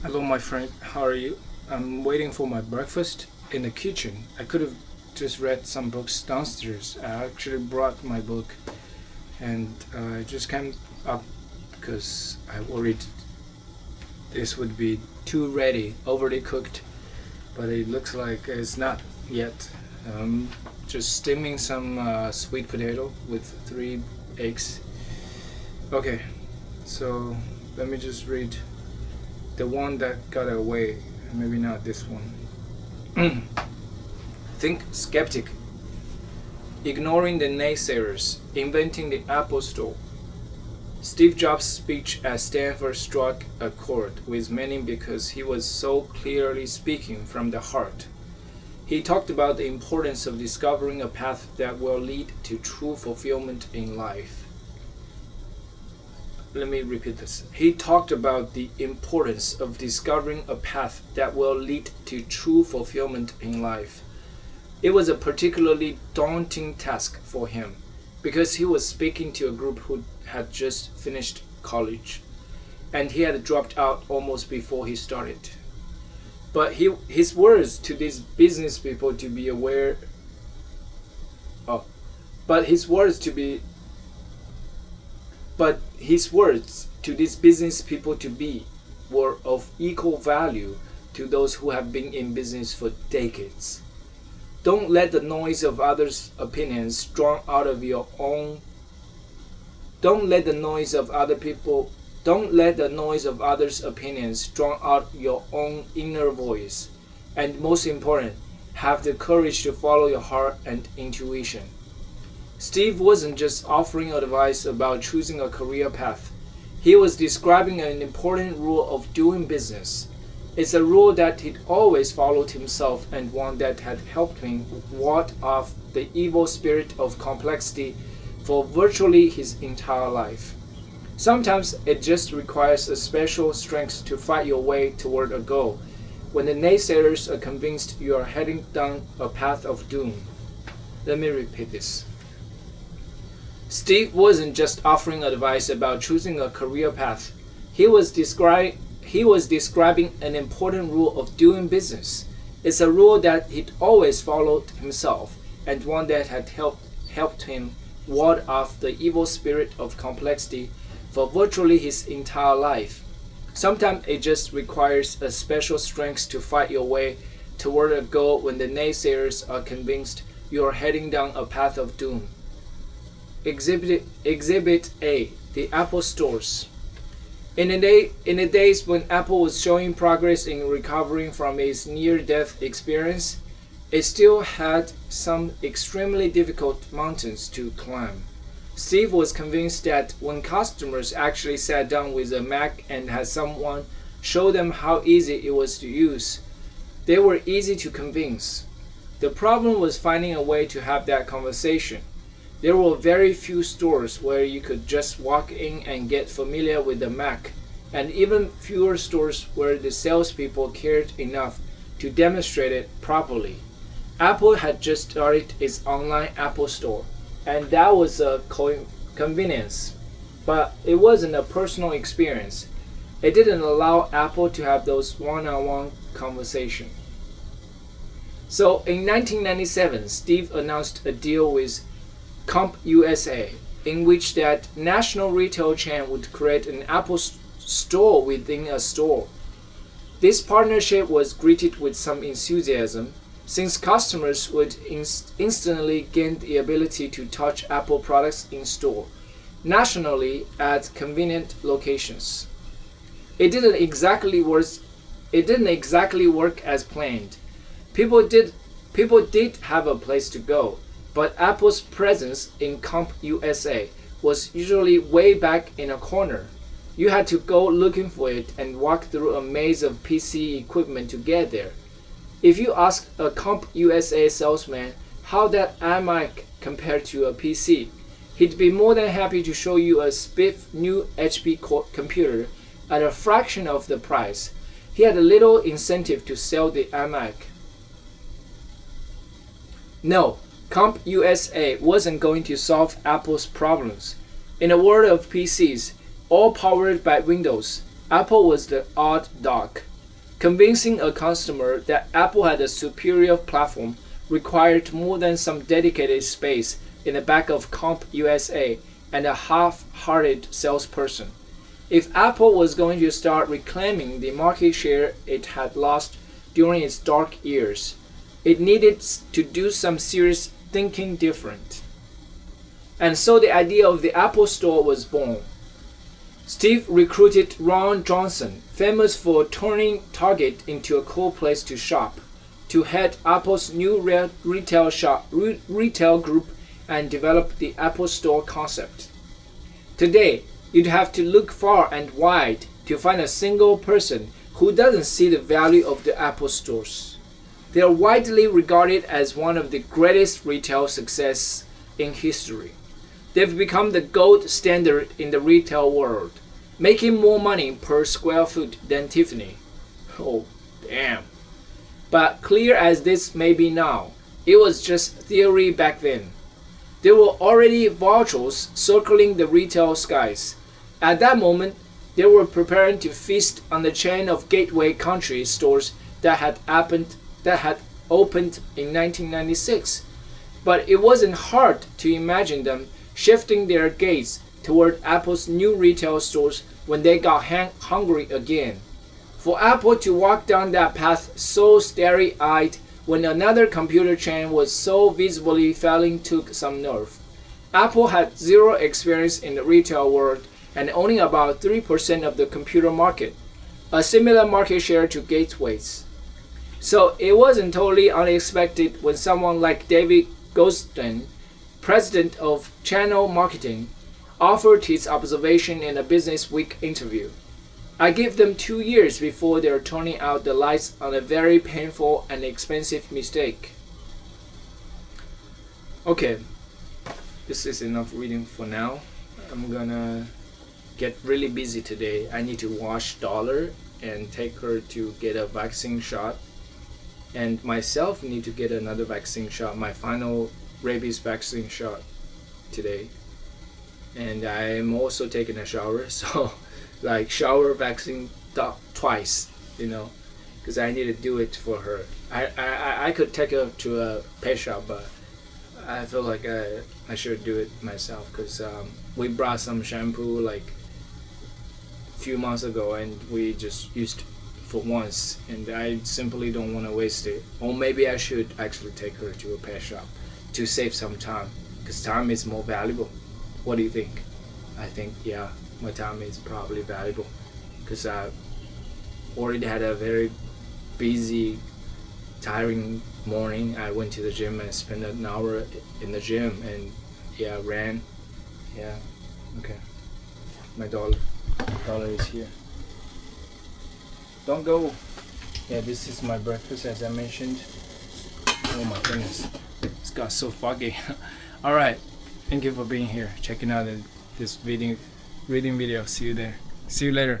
Hello, my friend. How are you? I'm waiting for my breakfast in the kitchen. I could have just read some books downstairs. I actually brought my book and I just came up because I worried this would be too ready, overly cooked, but it looks like it's not yet. Just steaming some sweet potato with 3 eggs. Okay, so let me just read the one that got away, maybe not this one. Think skeptic, ignoring the naysayers, inventing the Apple Store. Steve Jobs' speech at Stanford struck a chord with many because he was so clearly speaking from the heart. He talked about the importance of discovering a path that will lead to true fulfillment in life. Let me repeat this. He talked about the importance of discovering a path that will lead to true fulfillment in life. It was a particularly daunting task for him because he was speaking to a group who had just finished college and he had dropped out almost before he started. But his words to these business people to be aware but his words to these business people to be were of equal value to those who have been in business for decades. Don't let the noise of others' opinions drown out of your own. Don't let the noise of others' opinions drown out your own inner voice. And most important, have the courage to follow your heart and intuition. Steve wasn't just offering advice about choosing a career path. He was describing an important rule of doing business. It's a rule that he'd always followed himself and one that had helped him ward off the evil spirit of complexity for virtually his entire life. Sometimes it just requires a special strength to fight your way toward a goal when the naysayers are convinced you are heading down a path of doom. Let me repeat this. Steve wasn't just offering advice about choosing a career path. He was describing an important rule of doing business. It's a rule that he'd always followed himself and one that had helped him ward off the evil spirit of complexity for virtually his entire life. Sometimes it just requires a special strength to fight your way toward a goal when the naysayers are convinced you are heading down a path of doom. Exhibit A, the Apple Stores. In the days when Apple was showing progress in recovering from its near-death experience, it still had some extremely difficult mountains to climb. Steve was convinced that when customers actually sat down with a Mac and had someone show them how easy it was to use, they were easy to convince. The problem was finding a way to have that conversation. There were very few stores where you could just walk in and get familiar with the Mac, and even fewer stores where the salespeople cared enough to demonstrate it properly. Apple had just started its online Apple Store, and that was a convenience, but it wasn't a personal experience. It didn't allow Apple to have those one-on-one conversations. So in 1997, Steve announced a deal with CompUSA, in which that national retail chain would create an Apple store within a store. This partnership was greeted with some enthusiasm, since customers would instantly gain the ability to touch Apple products in store, nationally at convenient locations. It didn't exactly work as planned. People did have a place to go, but Apple's presence in CompUSA was usually way back in a corner. You had to go looking for it and walk through a maze of PC equipment to get there. If you asked a CompUSA salesman how that iMac compared to a PC, he'd be more than happy to show you a spiff new HP computer at a fraction of the price. He had little incentive to sell the iMac. No, CompUSA wasn't going to solve Apple's problems. In a world of PCs, all powered by Windows, Apple was the odd dog. Convincing a customer that Apple had a superior platform required more than some dedicated space in the back of Comp USA and a half-hearted salesperson. If Apple was going to start reclaiming the market share it had lost during its dark years, it needed to do some serious thinking different. And so the idea of the Apple Store was born. Steve recruited Ron Johnson, famous for turning Target into a cool place to shop, to head Apple's new retail group and develop the Apple Store concept. Today, you'd have to look far and wide to find a single person who doesn't see the value of the Apple stores. They are widely regarded as one of the greatest retail successes in history. They've become the gold standard in the retail world, making more money per square foot than Tiffany. Oh, damn. But clear as this may be now, it was just theory back then. There were already vultures circling the retail skies. At that moment, they were preparing to feast on the chain of gateway country stores that had opened in 1996. But it wasn't hard to imagine them shifting their gaze toward Apple's new retail stores when they got hungry again. For Apple to walk down that path so starry-eyed when another computer chain was so visibly failing took some nerve. Apple had zero experience in the retail world and only about 3% of the computer market, a similar market share to Gateways. So it wasn't totally unexpected when someone like David Goldstein, president of channel marketing, offered his observation in a Business Week interview. I give them 2 years before they're turning out the lights on a very painful and expensive mistake. Okay, this is enough reading for now. I'm gonna get really busy today. I need to wash Dollar and take her to get a vaccine shot, and myself need to get another vaccine shot, my final rabies vaccine shot today. And I'm also taking a shower, so like shower vaccine twice, because I need to do it for her. I could take her to a pet shop, but I feel like I should do it myself, because we brought some shampoo like a few months ago and we just used for once, and I simply don't want to waste it. Or maybe I should actually take her to a pet shop to save some time, because time is more valuable. What do you think? I think, yeah, my time is probably valuable, because I already had a very busy, tiring morning. I went to the gym and spent an hour in the gym and ran. Yeah, okay. My dollar is here. Don't go. Yeah, this is my breakfast as I mentioned. Oh my goodness, it's got so foggy. All right. Thank you for being here, checking out this reading video. See you there. See you later.